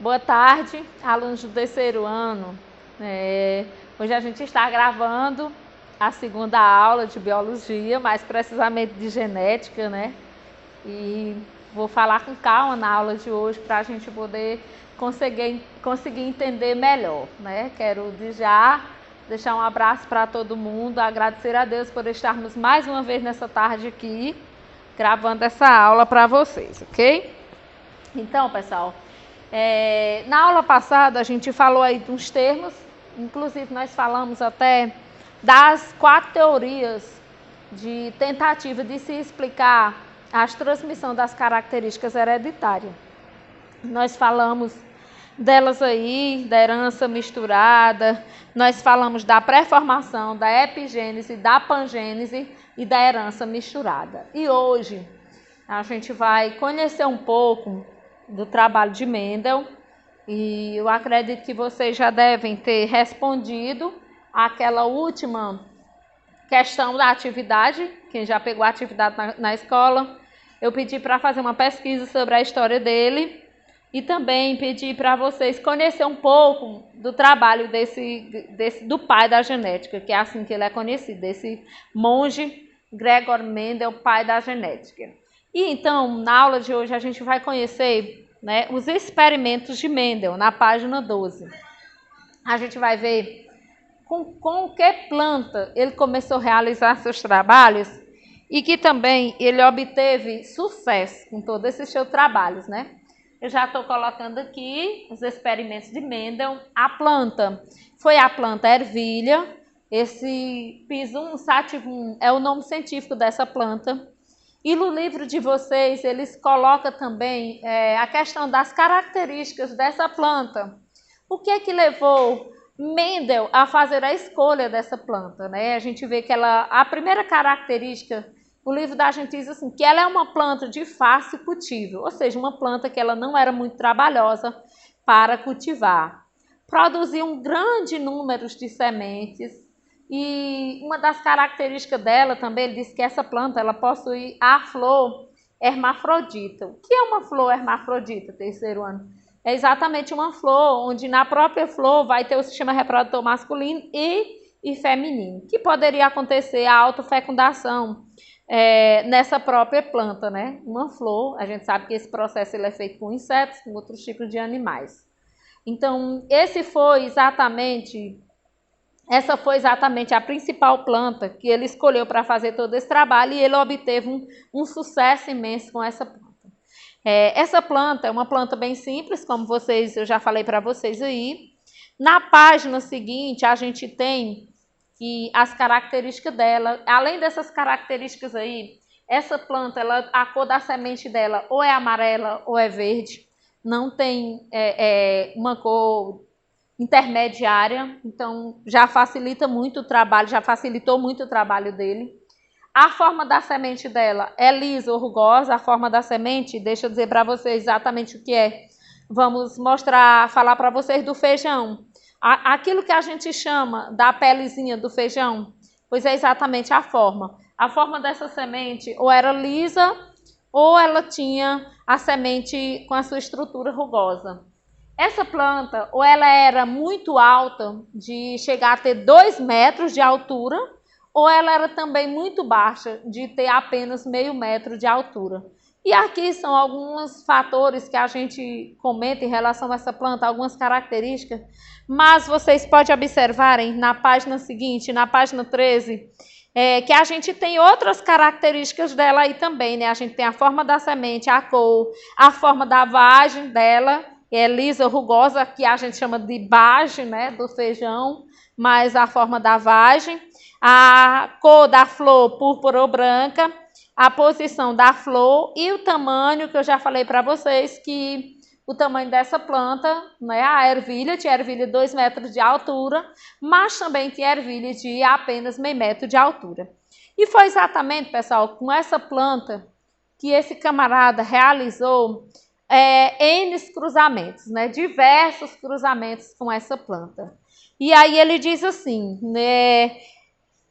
Boa tarde, alunos do terceiro ano. Hoje a gente está gravando a segunda aula de biologia, mais precisamente de genética, né? E vou falar com calma na aula de hoje para a gente poder conseguir entender melhor, né? Quero já deixar um abraço para todo mundo, agradecer a Deus por estarmos mais uma vez nessa tarde aqui, gravando essa aula para vocês, ok? Então, pessoal, na aula passada a gente falou aí de uns termos, inclusive nós falamos até das 4 teorias de tentativa de se explicar a transmissão das características hereditárias. Nós falamos delas aí, da herança misturada, nós falamos da pré-formação, da epigênese, da pangênese e da herança misturada. E hoje a gente vai conhecer um pouco do trabalho de Mendel, e eu acredito que vocês já devem ter respondido àquela última questão da atividade. Quem já pegou a atividade na escola, eu pedi para fazer uma pesquisa sobre a história dele e também pedi para vocês conhecer um pouco do trabalho do pai da genética, que é assim que ele é conhecido, desse monge Gregor Mendel, pai da genética. E então, na aula de hoje, a gente vai conhecer, né, os experimentos de Mendel, na página 12. A gente vai ver com que planta ele começou a realizar seus trabalhos e que também ele obteve sucesso com todos esses seus trabalhos, né? Eu já estou colocando aqui os experimentos de Mendel. A planta foi a planta ervilha. Esse Pisum sativum é o nome científico dessa planta. E no livro de vocês, eles colocam também a questão das características dessa planta. O que é que levou Mendel a fazer a escolha dessa planta, né? A gente vê que a primeira característica, o livro da gente diz assim, que ela é uma planta de fácil cultivo, ou seja, uma planta que ela não era muito trabalhosa para cultivar. Produziu um grande número de sementes. E uma das características dela também, ele diz que essa planta ela possui a flor hermafrodita. O que é uma flor hermafrodita, terceiro ano? É exatamente uma flor onde na própria flor vai ter o sistema reprodutor masculino e feminino, que poderia acontecer a autofecundação nessa própria planta, né? Uma flor, a gente sabe que esse processo ele é feito com insetos, com outros tipos de animais. Então, essa foi exatamente a principal planta que ele escolheu para fazer todo esse trabalho, e ele obteve um sucesso imenso com essa planta. Essa planta é uma planta bem simples, como eu já falei para vocês aí. Na página seguinte, a gente tem as características dela. Além dessas características aí, essa planta, a cor da semente dela ou é amarela ou é verde. Não tem uma cor intermediária, então já facilita muito o trabalho, já facilitou muito o trabalho dele. A forma da semente dela é lisa ou rugosa. A forma da semente, deixa eu dizer para vocês exatamente o que é. Vamos falar para vocês do feijão. Aquilo que a gente chama da pelezinha do feijão, pois é exatamente a forma. A forma dessa semente ou era lisa ou ela tinha a semente com a sua estrutura rugosa. Essa planta, ou ela era muito alta, de chegar a ter 2 metros de altura, ou ela era também muito baixa, de ter apenas meio metro de altura. E aqui são alguns fatores que a gente comenta em relação a essa planta, algumas características, mas vocês podem observarem na página seguinte, na página 13, que a gente tem outras características dela aí também, né? A gente tem a forma da semente, a cor, a forma da vagem dela, é lisa, rugosa, que a gente chama de vagem, né, do feijão, mas a forma da vagem, a cor da flor púrpura ou branca, a posição da flor e o tamanho, que eu já falei para vocês, que o tamanho dessa planta, né, a ervilha, tinha ervilha de 2 metros de altura, mas também tinha ervilha de apenas meio metro de altura. E foi exatamente, pessoal, com essa planta que esse camarada realizou N cruzamentos, né? Diversos cruzamentos com essa planta. E aí ele diz assim, né?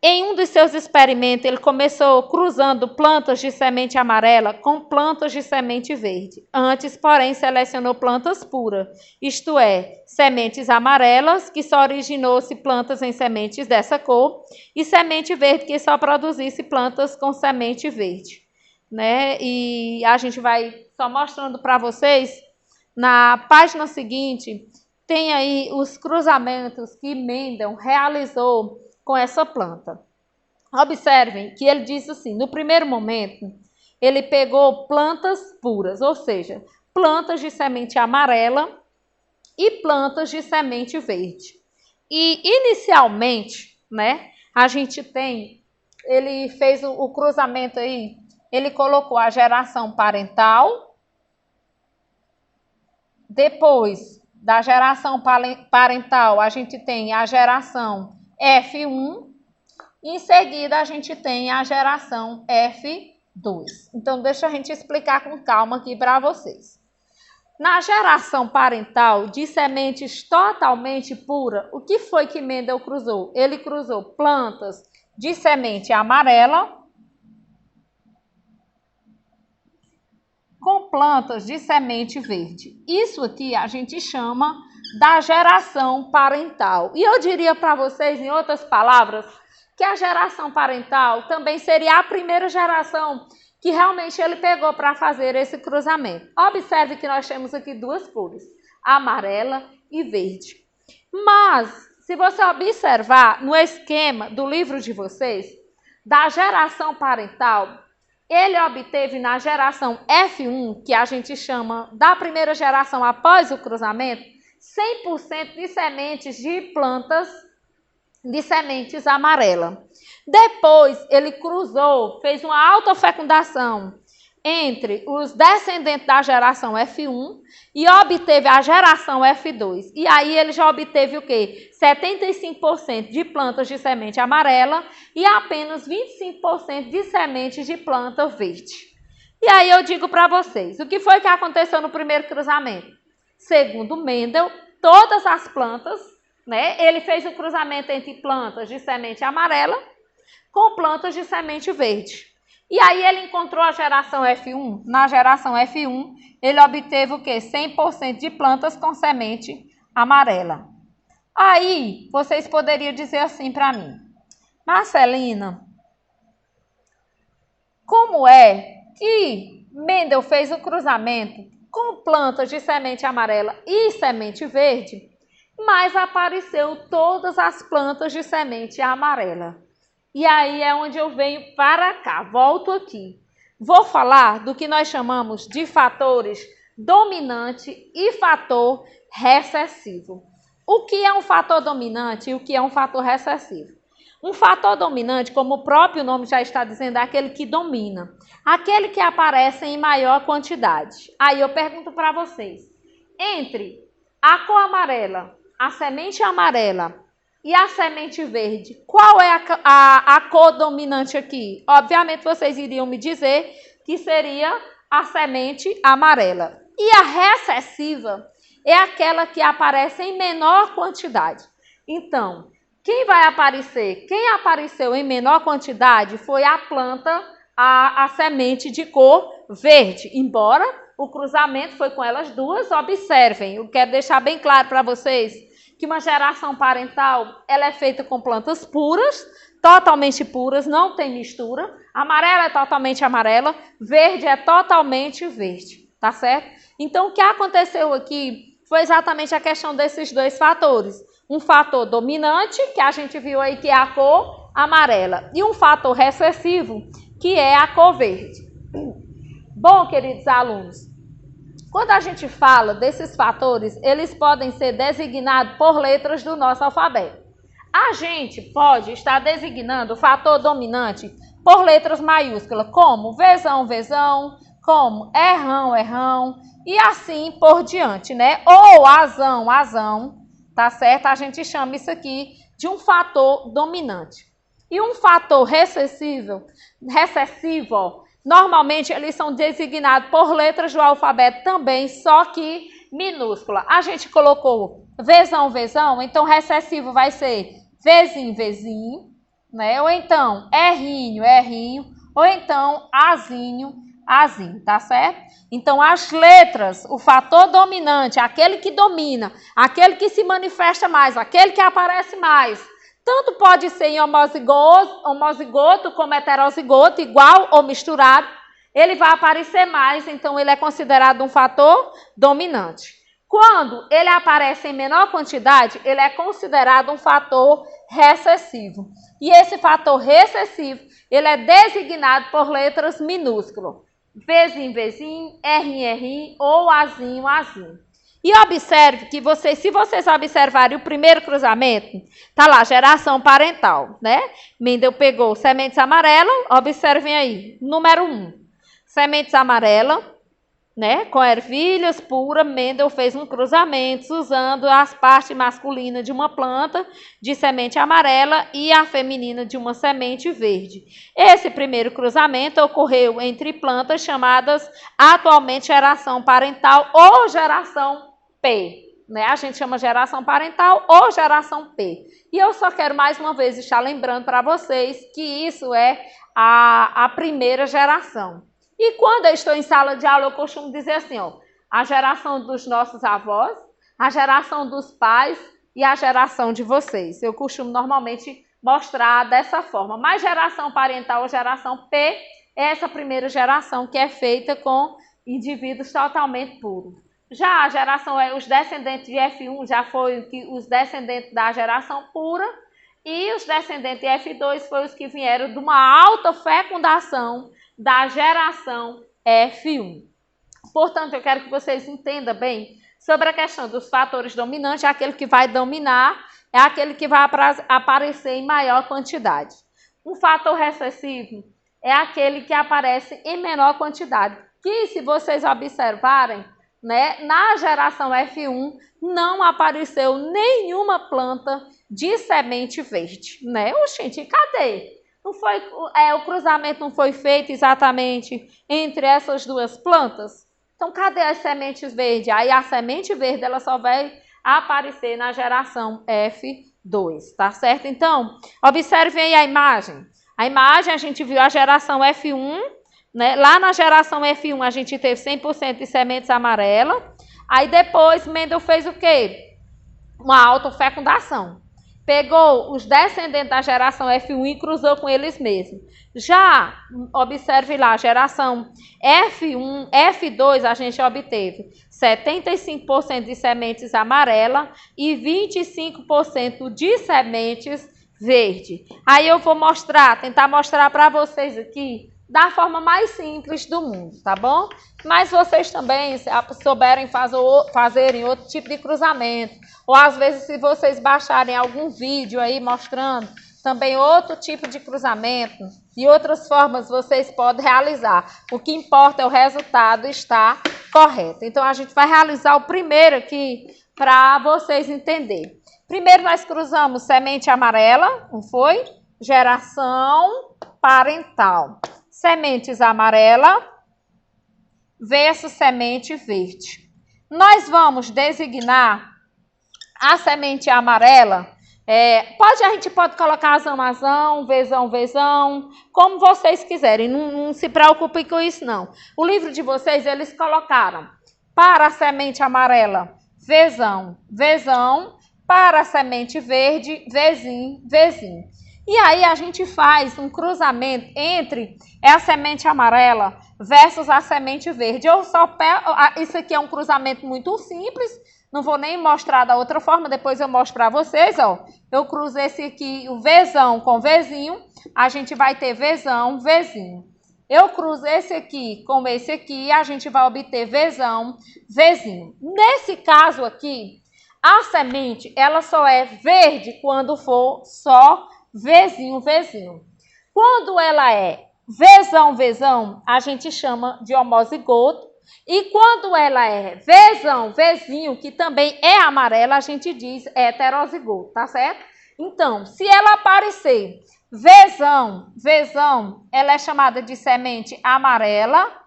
Em um dos seus experimentos, ele começou cruzando plantas de semente amarela com plantas de semente verde. Antes, porém, selecionou plantas puras, isto é, sementes amarelas, que só originou-se plantas em sementes dessa cor, e semente verde, que só produzisse plantas com semente verde. Né? E a gente vai só mostrando para vocês, na página seguinte, tem aí os cruzamentos que Mendel realizou com essa planta. Observem que ele diz assim, no primeiro momento, ele pegou plantas puras, ou seja, plantas de semente amarela e plantas de semente verde. E inicialmente, né, a gente tem, ele fez o cruzamento aí, ele colocou a geração parental, depois da geração parental, a gente tem a geração F1, em seguida, a gente tem a geração F2. Então, deixa a gente explicar com calma aqui para vocês. Na geração parental de sementes totalmente pura, o que foi que Mendel cruzou? Ele cruzou plantas de semente amarela com plantas de semente verde. Isso aqui a gente chama da geração parental. E eu diria para vocês, em outras palavras, que a geração parental também seria a primeira geração que realmente ele pegou para fazer esse cruzamento. Observe que nós temos aqui duas cores, amarela e verde. Mas, se você observar no esquema do livro de vocês, da geração parental, ele obteve na geração F1, que a gente chama da primeira geração após o cruzamento, 100% de sementes de plantas de sementes amarelas. Depois, ele cruzou, fez uma autofecundação entre os descendentes da geração F1 e obteve a geração F2. E aí ele já obteve o quê? 75% de plantas de semente amarela e apenas 25% de sementes de planta verde. E aí eu digo para vocês, o que foi que aconteceu no primeiro cruzamento? Segundo Mendel, todas as plantas, né, ele fez o cruzamento entre plantas de semente amarela com plantas de semente verde. E aí ele encontrou a geração F1. Na geração F1, ele obteve o quê? 100% de plantas com semente amarela. Aí, vocês poderiam dizer assim para mim, Marcelina, como é que Mendel fez o cruzamento com plantas de semente amarela e semente verde, mas apareceu todas as plantas de semente amarela? E aí é onde eu venho para cá, volto aqui. Vou falar do que nós chamamos de fatores dominante e fator recessivo. O que é um fator dominante e o que é um fator recessivo? Um fator dominante, como o próprio nome já está dizendo, é aquele que domina. Aquele que aparece em maior quantidade. Aí eu pergunto para vocês, entre a cor amarela, a semente amarela e a semente verde, qual é a cor dominante aqui? Obviamente vocês iriam me dizer que seria a semente amarela. E a recessiva é aquela que aparece em menor quantidade. Então, quem vai aparecer? Quem apareceu em menor quantidade foi a planta, a semente de cor verde. Embora o cruzamento foi com elas duas, observem, eu quero deixar bem claro para vocês que uma geração parental, ela é feita com plantas puras, totalmente puras, não tem mistura. Amarela é totalmente amarela, verde é totalmente verde, tá certo? Então, o que aconteceu aqui foi exatamente a questão desses dois fatores. Um fator dominante, que a gente viu aí que é a cor amarela, e um fator recessivo, que é a cor verde. Bom, queridos alunos, quando a gente fala desses fatores, eles podem ser designados por letras do nosso alfabeto. A gente pode estar designando o fator dominante por letras maiúsculas, como Vzão, Vzão, como Errão, Errão, e assim por diante, né? Ou Azão, Azão, tá certo? A gente chama isso aqui de um fator dominante. E um fator recessivo, normalmente eles são designados por letras do alfabeto também, só que minúscula. A gente colocou Vzão, Vzão, então recessivo vai ser Vzinho, Vzinho, né? Ou então errinho, errinho, ou então azinho, azinho, tá certo? Então as letras, o fator dominante, aquele que domina, aquele que se manifesta mais, aquele que aparece mais, tanto pode ser em homozigoto como heterozigoto, igual ou misturado, ele vai aparecer mais, então ele é considerado um fator dominante. Quando ele aparece em menor quantidade, ele é considerado um fator recessivo. E esse fator recessivo, ele é designado por letras minúsculas. Vzinho, Vzinho, Rzinho, Rzinho ou Azinho, Azinho. E observe que se vocês observarem o primeiro cruzamento, tá lá, geração parental, né? Mendel pegou sementes amarelas, observem aí, número 1. Sementes amarelas, né? Com ervilhas puras, Mendel fez um cruzamento usando as partes masculinas de uma planta de semente amarela e a feminina de uma semente verde. Esse primeiro cruzamento ocorreu entre plantas chamadas atualmente geração parental ou geração P. Né? A gente chama geração parental ou geração P. E eu só quero mais uma vez estar lembrando para vocês que isso é a primeira geração. E quando eu estou em sala de aula, eu costumo dizer assim, ó, a geração dos nossos avós, a geração dos pais e a geração de vocês. Eu costumo normalmente mostrar dessa forma. Mas geração parental ou geração P é essa primeira geração que é feita com indivíduos totalmente puros. Já a geração, os descendentes de F1 já foi os descendentes da geração pura e os descendentes de F2 foram os que vieram de uma alta fecundação da geração F1. Portanto, eu quero que vocês entendam bem sobre a questão dos fatores dominantes. Aquele que vai dominar é aquele que vai aparecer em maior quantidade. Um fator recessivo é aquele que aparece em menor quantidade. Que, se vocês observarem, né, na geração F1 não apareceu nenhuma planta de semente verde. Né? Oxente, cadê? Não foi, o cruzamento não foi feito exatamente entre essas duas plantas? Então, cadê as sementes verdes? Aí a semente verde ela só vai aparecer na geração F2, tá certo? Então, observem aí a imagem. A imagem a gente viu a geração F1, né? Lá na geração F1 a gente teve 100% de sementes amarelas. Aí depois Mendel fez o quê? Uma autofecundação. Pegou os descendentes da geração F1 e cruzou com eles mesmos. Já, observe lá, a geração F1, F2, a gente obteve 75% de sementes amarelas e 25% de sementes verde. Aí eu vou tentar mostrar para vocês aqui da forma mais simples do mundo, tá bom? Mas vocês também, se souberem fazerem outro tipo de cruzamento, ou às vezes se vocês baixarem algum vídeo aí mostrando também outro tipo de cruzamento e outras formas vocês podem realizar. O que importa é o resultado estar correto. Então a gente vai realizar o primeiro aqui para vocês entenderem. Primeiro nós cruzamos semente amarela, não foi? Geração parental. Sementes amarela versus semente verde. Nós vamos designar a semente amarela. A gente pode colocar azão, vezão, como vocês quiserem. Não se preocupem com isso, não. O livro de vocês, eles colocaram para a semente amarela, vezão. Para a semente verde, vezinho. E aí a gente faz um cruzamento entre a semente amarela versus a semente verde. Isso aqui é um cruzamento muito simples, não vou nem mostrar da outra forma, depois eu mostro para vocês, ó. Eu cruzo esse aqui, o vezão com vezinho, a gente vai ter vezão, vezinho. Eu cruzo esse aqui com esse aqui, a gente vai obter vezão, vezinho. Nesse caso aqui, a semente, ela só é verde quando for só vezinho. Quando ela é vezão, a gente chama de homozigoto. E quando ela é vezinho, que também é amarela, a gente diz heterozigoto, tá certo? Então, se ela aparecer vezão, ela é chamada de semente amarela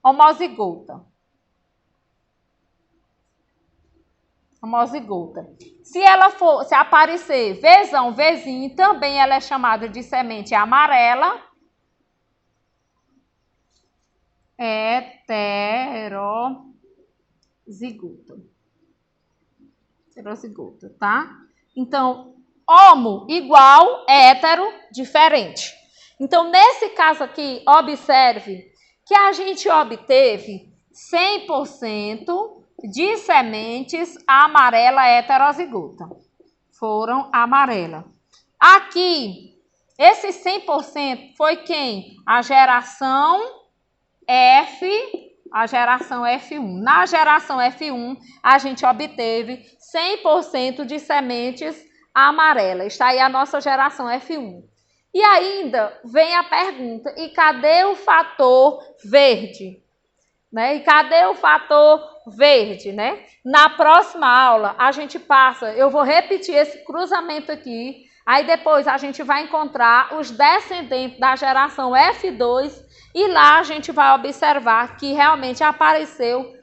homozigota. homozigota. Se aparecer Vzão, Vzinho, também ela é chamada de semente amarela. Heterozigota. Heterozigota, tá? Então, homo igual, hétero, diferente. Então, nesse caso aqui, observe que a gente obteve 100% de sementes amarela heterozigota. Foram amarela. Aqui, esse 100% foi quem? A geração F1. Na geração F1, a gente obteve 100% de sementes amarelas. Está aí a nossa geração F1. E ainda vem a pergunta, e cadê o fator verde? Né? E cadê o fator verde, né? Na próxima aula, a gente passa, eu vou repetir esse cruzamento aqui, aí depois a gente vai encontrar os descendentes da geração F2 e lá a gente vai observar que realmente apareceu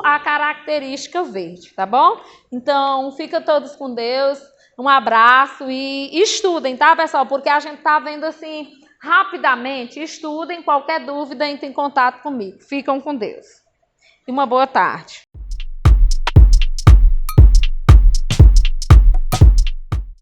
a característica verde, tá bom? Então, fica todos com Deus, um abraço e estudem, tá, pessoal? Porque a gente tá vendo assim, rapidamente, estudem, qualquer dúvida, entre em contato comigo. Ficam com Deus. E uma boa tarde.